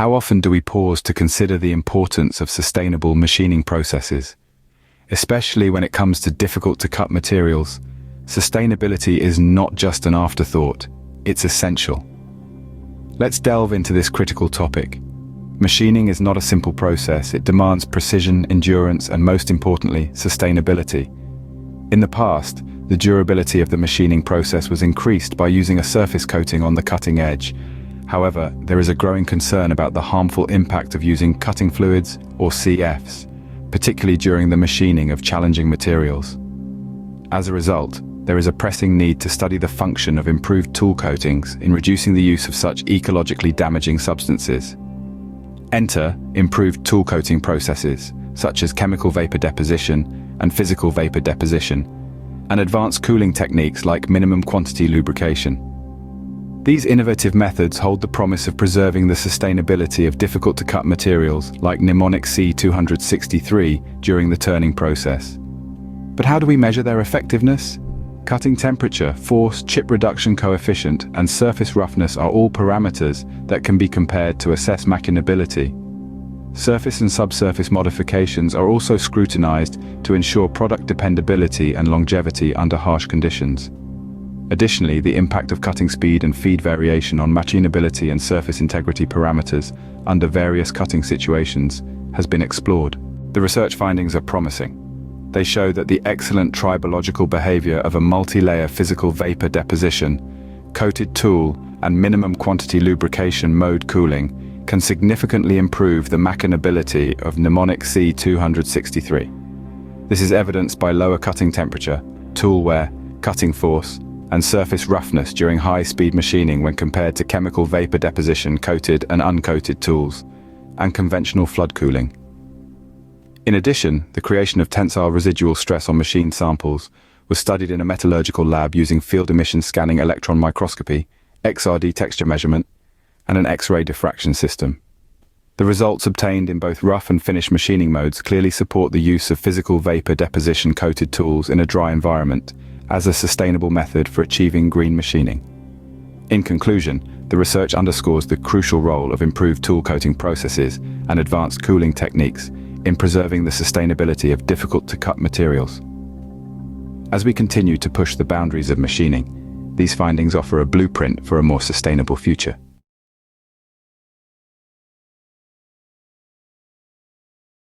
How often do we pause to consider the importance of sustainable machining processes? Especially when it comes to difficult-to-cut materials, sustainability is not just an afterthought, it's essential. Let's delve into this critical topic. Machining is not a simple process. It demands precision, endurance, and most importantly, sustainability. In the past, the durability of the machining process was increased by using a surface coating on the cutting edge. However, there is a growing concern about the harmful impact of using cutting fluids, or CFs, particularly during the machining of challenging materials. As a result, there is a pressing need to study the function of improved tool coatings in reducing the use of such ecologically damaging substances. Enter improved tool coating processes, such as chemical vapor deposition and physical vapor deposition, and advanced cooling techniques like minimum quantity lubrication. These innovative methods hold the promise of preserving the sustainability of difficult-to-cut materials like Nimonic C-263 during the turning process. But how do we measure their effectiveness? Cutting temperature, force, chip reduction coefficient, and surface roughness are all parameters that can be compared to assess machinability. Surface and subsurface modifications are also scrutinized to ensure product dependability and longevity under harsh conditions. Additionally, the impact of cutting speed and feed variation on machinability and surface integrity parameters under various cutting situations has been explored. The research findings are promising. They show that the excellent tribological behavior of a multi-layer physical vapor deposition, coated tool, and minimum quantity lubrication mode cooling can significantly improve the machinability of Nimonic C-263. This is evidenced by lower cutting temperature, tool wear, cutting force, and surface roughness during high-speed machining when compared to chemical vapor deposition coated and uncoated tools, and conventional flood cooling. In addition, the creation of tensile residual stress on machine samples was studied in a metallurgical lab using field emission scanning electron microscopy, XRD texture measurement, and an X-ray diffraction system. The results obtained in both rough and finish machining modes clearly support the use of physical vapor deposition coated tools in a dry environment as a sustainable method for achieving green machining. In conclusion, the research underscores the crucial role of improved tool coating processes and advanced cooling techniques in preserving the sustainability of difficult-to-cut materials. As we continue to push the boundaries of machining, these findings offer a blueprint for a more sustainable future.